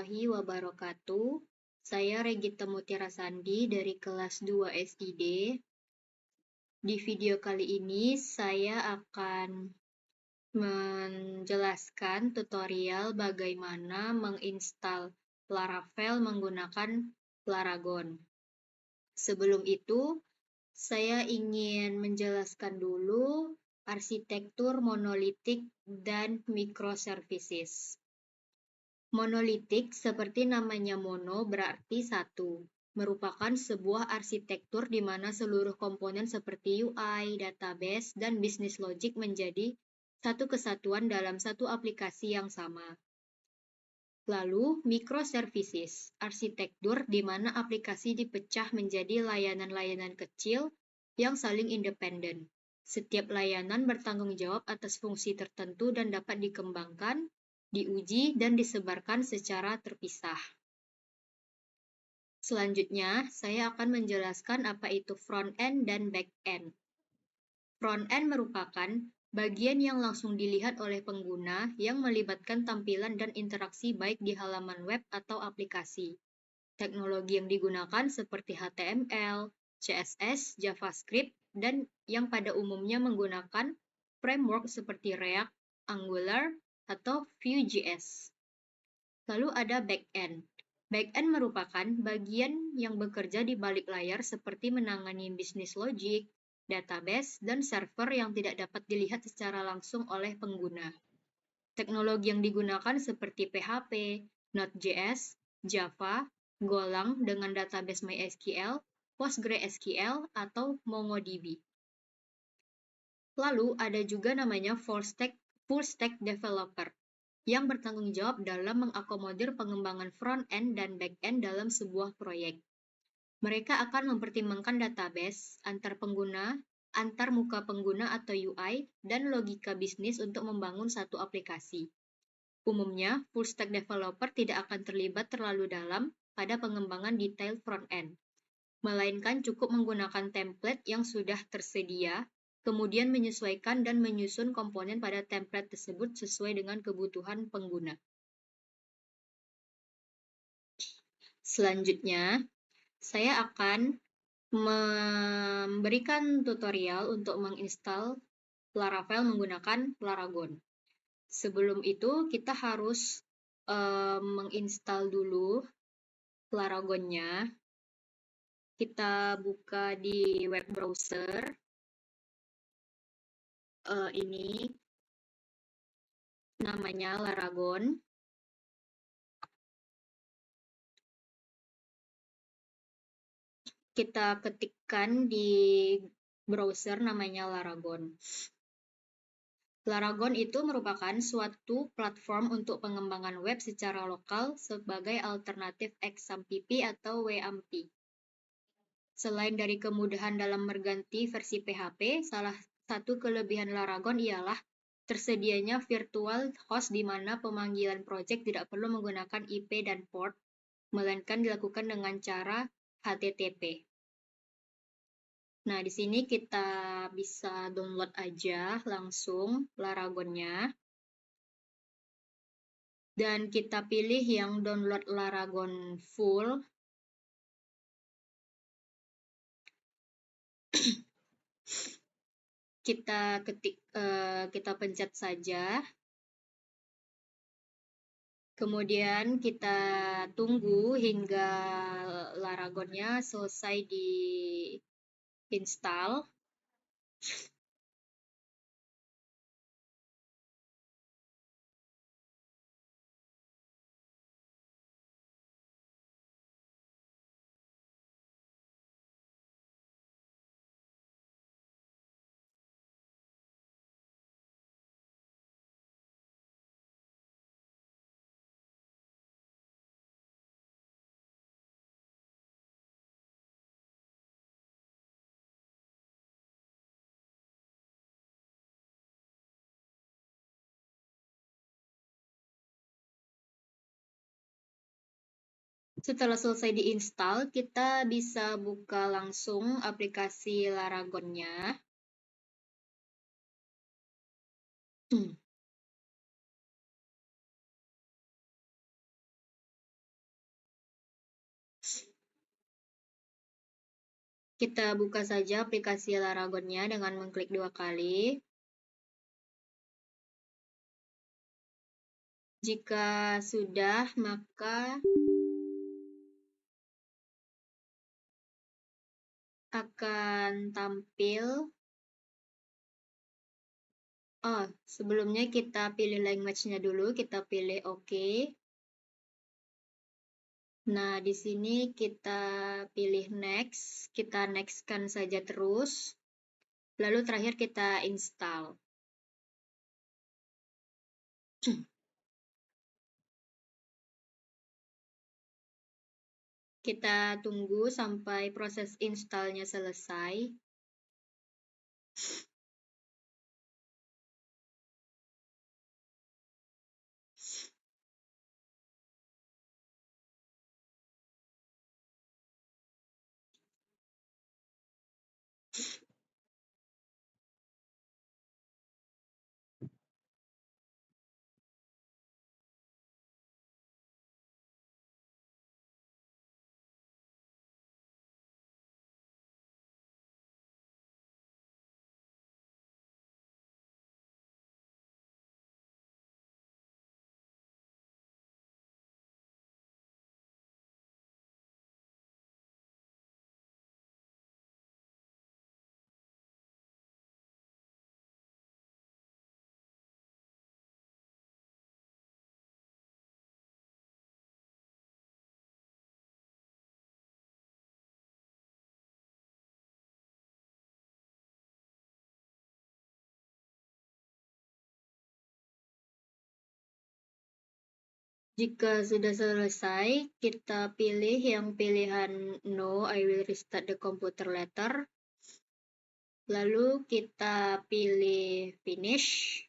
warahmatullahi wabarakatuh. Saya Regita Mutiara Sandi dari kelas 2 SID. Di video kali ini saya akan menjelaskan tutorial bagaimana menginstal Laravel menggunakan Laragon. Sebelum itu, saya ingin menjelaskan dulu arsitektur monolitik dan microservices. Monolitik, seperti namanya mono, berarti satu. Merupakan sebuah arsitektur di mana seluruh komponen seperti UI, database, dan bisnis logic menjadi satu kesatuan dalam satu aplikasi yang sama. Lalu, microservices, arsitektur di mana aplikasi dipecah menjadi layanan-layanan kecil yang saling independen. Setiap layanan bertanggung jawab atas fungsi tertentu dan dapat dikembangkan, diuji, dan disebarkan secara terpisah. Selanjutnya, saya akan menjelaskan apa itu front-end dan back-end. Front-end merupakan bagian yang langsung dilihat oleh pengguna yang melibatkan tampilan dan interaksi baik di halaman web atau aplikasi. Teknologi yang digunakan seperti HTML, CSS, JavaScript, dan yang pada umumnya menggunakan framework seperti React, Angular, atau Vue.js. Lalu ada back-end. Back-end merupakan bagian yang bekerja di balik layar seperti menangani bisnis logic, database, dan server yang tidak dapat dilihat secara langsung oleh pengguna. Teknologi yang digunakan seperti PHP, Node.js, Java, Golang dengan database MySQL, PostgreSQL, atau MongoDB. Lalu ada juga namanya full stack developer yang bertanggung jawab dalam mengakomodir pengembangan front-end dan back-end dalam sebuah proyek. Mereka akan mempertimbangkan database, antar pengguna, antar muka pengguna atau UI, dan logika bisnis untuk membangun satu aplikasi. Umumnya, full stack developer tidak akan terlibat terlalu dalam pada pengembangan detail front-end, melainkan cukup menggunakan template yang sudah tersedia, kemudian menyesuaikan dan menyusun komponen pada template tersebut sesuai dengan kebutuhan pengguna. Selanjutnya, saya akan memberikan tutorial untuk menginstal Laravel menggunakan Laragon. Sebelum itu, kita harus menginstal dulu Laragonnya. Kita buka di web browser. Ini namanya Laragon. Kita ketikkan di browser namanya Laragon. Laragon itu merupakan suatu platform untuk pengembangan web secara lokal sebagai alternatif XAMPP atau WAMP. Selain dari kemudahan dalam mengganti versi PHP, salah satu kelebihan Laragon ialah tersedianya virtual host di mana pemanggilan project tidak perlu menggunakan IP dan port, melainkan dilakukan dengan cara HTTP. Nah, di sini kita bisa download aja langsung Laragonnya. Dan kita pilih yang download Laragon full. Kita pencet saja. Kemudian kita tunggu hingga Laragonnya selesai di install. Setelah selesai diinstal, kita bisa buka langsung aplikasi Laragonnya. Kita buka saja aplikasi Laragonnya dengan mengklik 2 kali. Jika sudah, maka akan tampil. Sebelumnya kita pilih language-nya dulu, kita pilih OK. Nah, di sini kita pilih next, kita next-kan saja terus. Lalu terakhir kita install. Kita tunggu sampai proses installnya selesai. Jika sudah selesai, kita pilih yang pilihan No, I will restart the computer later. Lalu kita pilih Finish.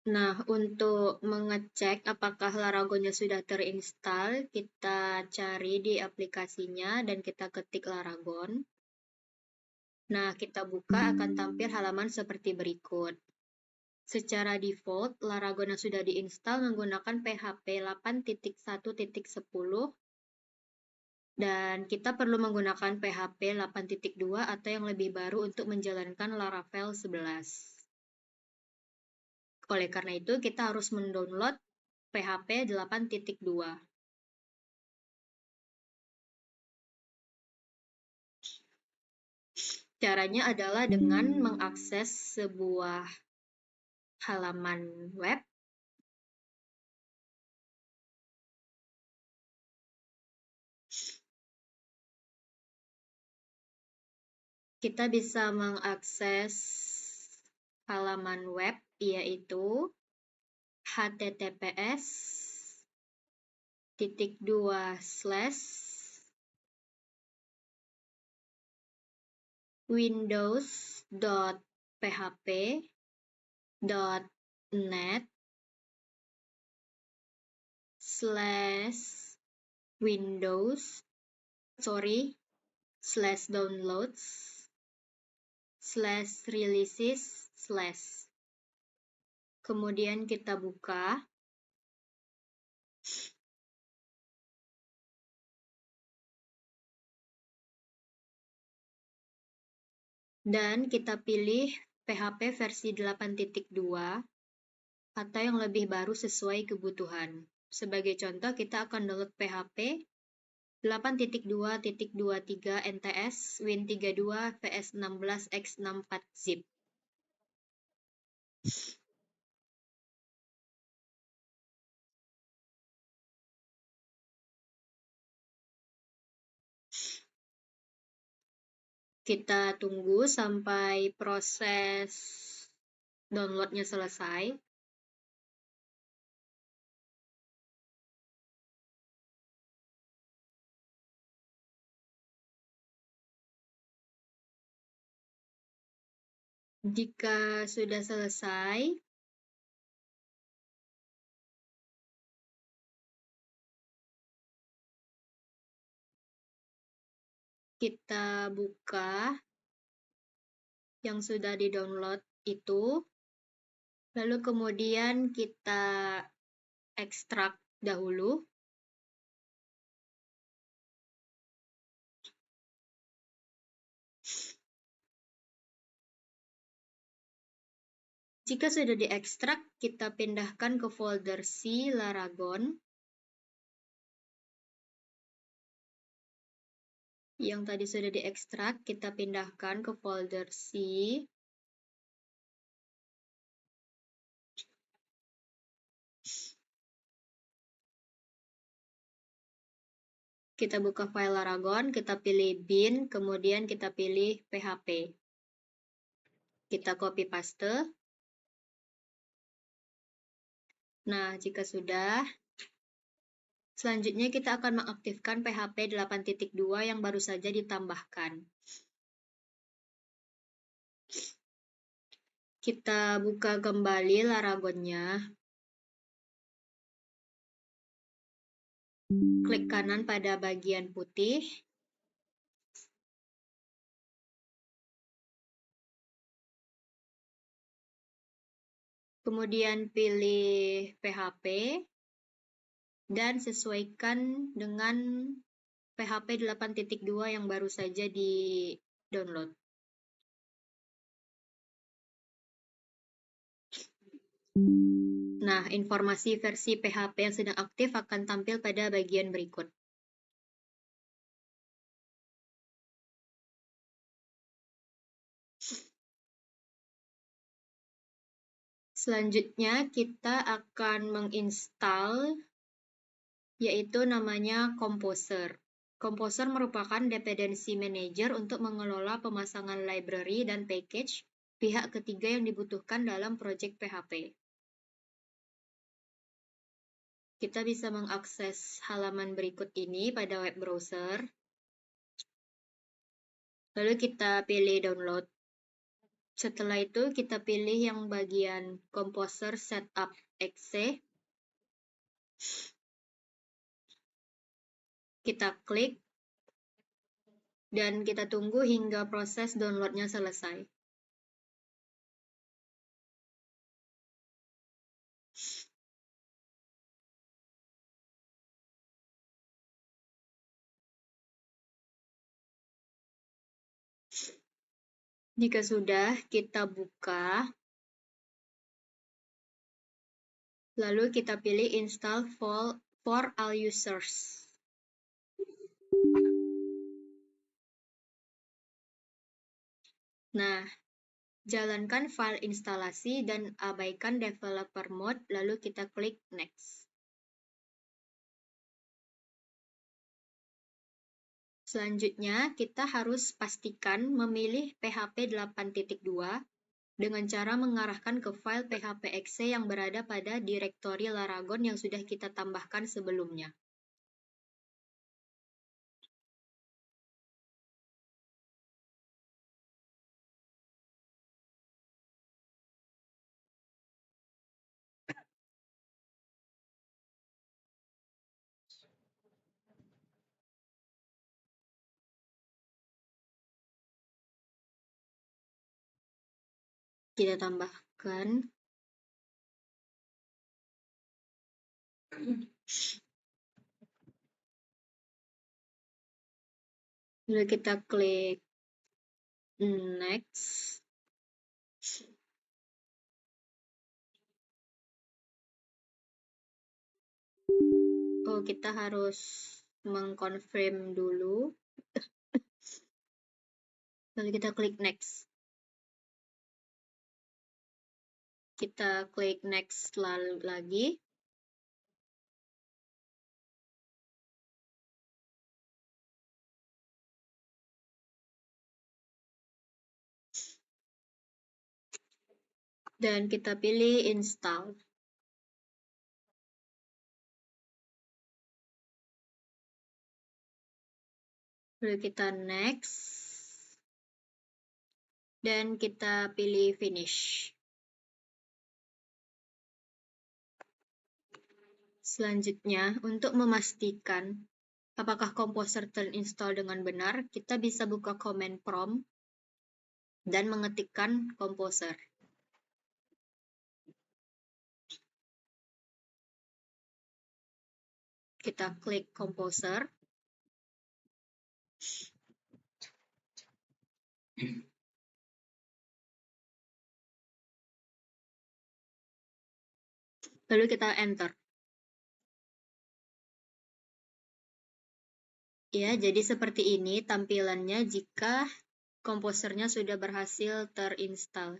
Nah, untuk mengecek apakah Laragonnya sudah terinstall, kita cari di aplikasinya dan kita ketik Laragon. Nah, kita buka akan tampil halaman seperti berikut. Secara default, Laragon yang sudah diinstal menggunakan PHP 8.1.10 dan kita perlu menggunakan PHP 8.2 atau yang lebih baru untuk menjalankan Laravel 11. Oleh karena itu, kita harus mendownload PHP 8.2. Caranya adalah dengan mengakses sebuah halaman web. Kita bisa mengakses halaman web yaitu https://windows.php.net/downloads/releases/ Kemudian kita buka. Dan kita pilih PHP versi 8.2 atau yang lebih baru sesuai kebutuhan. Sebagai contoh, kita akan download PHP 8.2.23 NTS Win32 VS16 X64 zip. Kita tunggu sampai proses downloadnya selesai. Jika sudah selesai, kita buka yang sudah di-download itu, lalu kemudian kita ekstrak dahulu. Jika sudah diekstrak, kita pindahkan ke folder C Laragon. Yang tadi sudah diekstrak, kita pindahkan ke folder C. Kita buka file Laragon, kita pilih bin, kemudian kita pilih PHP. Kita copy paste. Nah, jika sudah, selanjutnya kita akan mengaktifkan PHP 8.2 yang baru saja ditambahkan. Kita buka kembali Laragonnya. Klik kanan pada bagian putih. Kemudian pilih PHP dan sesuaikan dengan PHP 8.2 yang baru saja di-download. Nah, informasi versi PHP yang sedang aktif akan tampil pada bagian berikut. Selanjutnya, kita akan menginstal, yaitu namanya Composer. Composer merupakan dependency manager untuk mengelola pemasangan library dan package pihak ketiga yang dibutuhkan dalam proyek PHP. Kita bisa mengakses halaman berikut ini pada web browser. Lalu kita pilih download. Setelah itu kita pilih yang bagian Composer Setup Exe. Kita klik dan kita tunggu hingga proses downloadnya selesai. Jika sudah, kita buka. Lalu kita pilih install for all users. Nah, jalankan file instalasi dan abaikan developer mode, lalu kita klik next. Selanjutnya, kita harus pastikan memilih PHP 8.2 dengan cara mengarahkan ke file PHP exe yang berada pada direktori Laragon yang sudah kita tambahkan sebelumnya. Kita tambahkan. Lalu kita klik next. Oh, kita harus mengkonfirm dulu. Lalu kita klik next. Kita klik next lagi. Dan kita pilih install. Lalu kita next. dan kita pilih finish. Selanjutnya, untuk memastikan apakah Composer terinstall dengan benar, kita bisa buka command prompt dan mengetikkan Composer. Kita klik Composer. Lalu kita enter. Ya, jadi seperti ini tampilannya jika komposernya sudah berhasil terinstall.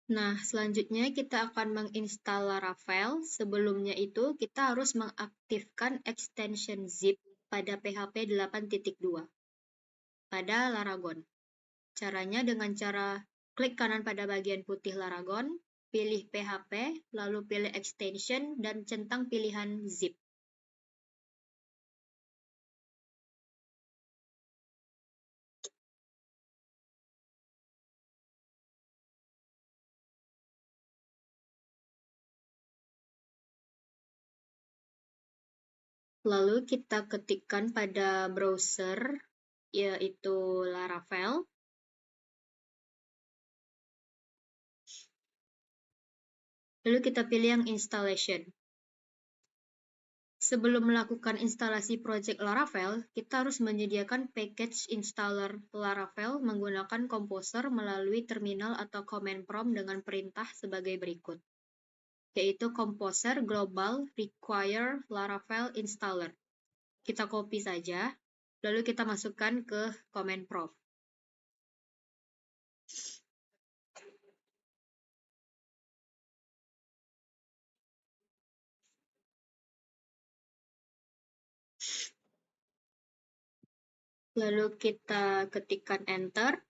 Nah, selanjutnya kita akan menginstal Laravel. Sebelumnya itu, kita harus mengaktifkan extension zip pada PHP 8.2 pada Laragon. Caranya dengan cara klik kanan pada bagian putih Laragon, pilih PHP, lalu pilih extension, dan centang pilihan zip. Lalu kita ketikkan pada browser, yaitu Laravel. Lalu kita pilih yang installation. Sebelum melakukan instalasi project Laravel, kita harus menyediakan package installer Laravel menggunakan Composer melalui terminal atau command prompt dengan perintah sebagai berikut, yaitu Composer Global Require Laravel Installer. Kita copy saja, lalu kita masukkan ke command prompt. Lalu kita ketikkan enter.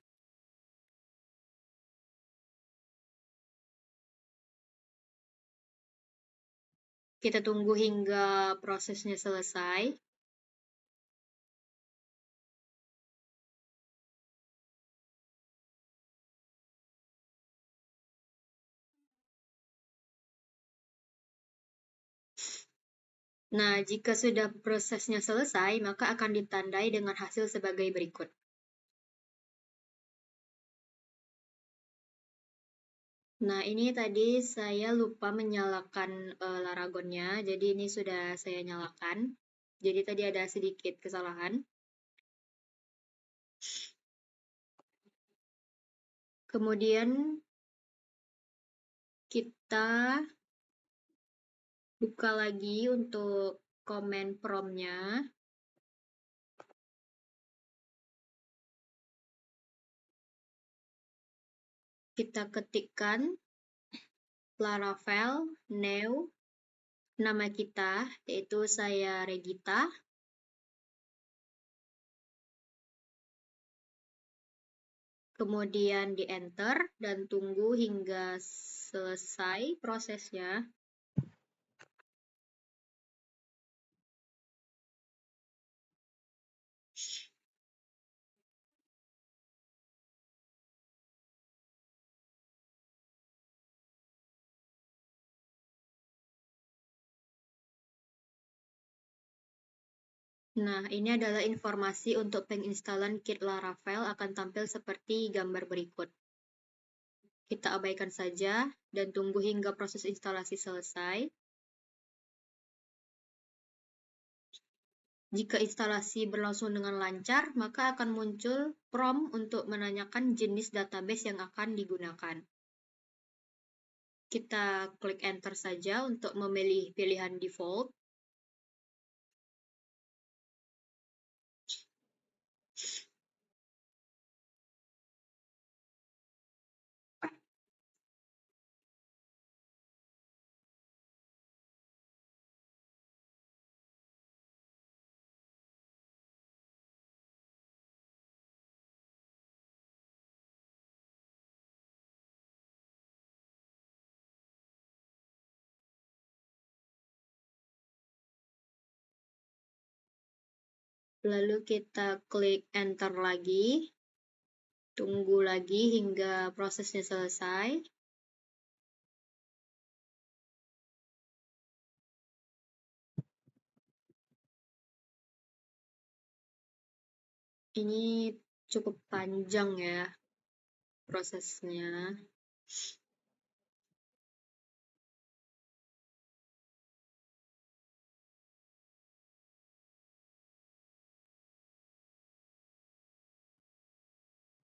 Kita tunggu hingga prosesnya selesai. Nah, jika sudah prosesnya selesai, maka akan ditandai dengan hasil sebagai berikut. Nah, ini tadi saya lupa menyalakan Laragonnya, jadi ini sudah saya nyalakan. Jadi tadi ada sedikit kesalahan. Kemudian kita buka lagi untuk command prompt-nya. Kita ketikkan Laravel new, nama kita, yaitu saya Regita. Kemudian di enter dan tunggu hingga selesai prosesnya. Nah, ini adalah informasi untuk penginstalan Kit Laravel akan tampil seperti gambar berikut. Kita abaikan saja dan tunggu hingga proses instalasi selesai. Jika instalasi berlangsung dengan lancar, maka akan muncul prompt untuk menanyakan jenis database yang akan digunakan. Kita klik enter saja untuk memilih pilihan default. Lalu kita klik enter lagi, tunggu lagi hingga prosesnya selesai. Ini cukup panjang ya prosesnya.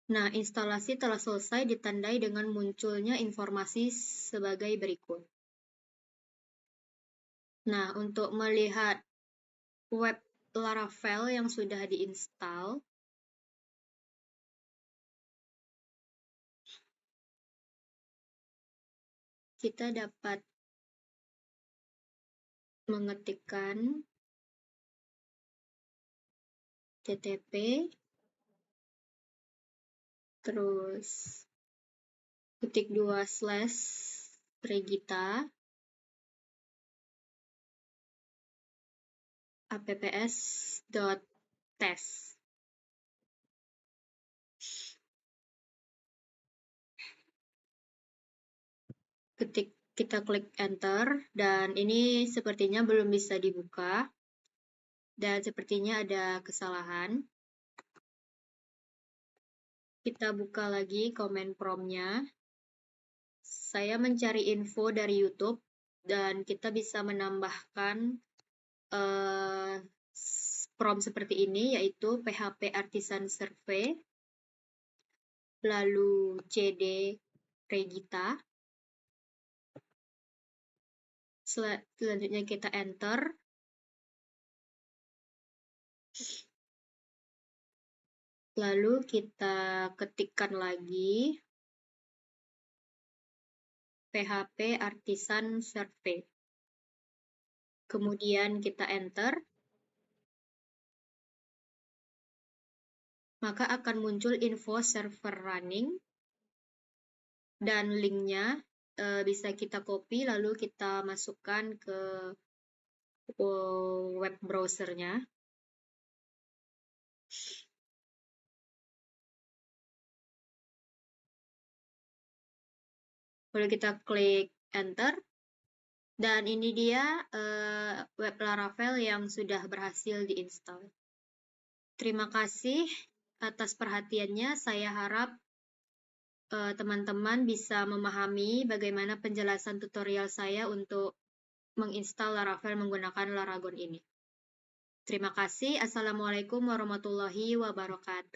Nah, instalasi telah selesai ditandai dengan munculnya informasi sebagai berikut. Nah, untuk melihat web Laravel yang sudah diinstal, kita dapat mengetikkan http terus ketik 2/regita apps.test. Kita klik enter dan ini sepertinya belum bisa dibuka dan sepertinya ada kesalahan. Kita buka lagi comment prompt-nya. Saya mencari info dari YouTube dan kita bisa menambahkan prompt seperti ini, yaitu PHP Artisan Survey, lalu CD Regita. Selanjutnya kita enter. Lalu kita ketikkan lagi PHP Artisan Survey. Kemudian kita enter. Maka akan muncul info server running dan linknya bisa kita copy lalu kita masukkan ke web browsernya. Lalu kita klik enter dan ini dia web Laravel yang sudah berhasil diinstal. Terima kasih atas perhatiannya. Saya harap teman-teman bisa memahami bagaimana penjelasan tutorial saya untuk menginstal Laravel menggunakan Laragon ini. Terima kasih. Assalamualaikum warahmatullahi wabarakatuh.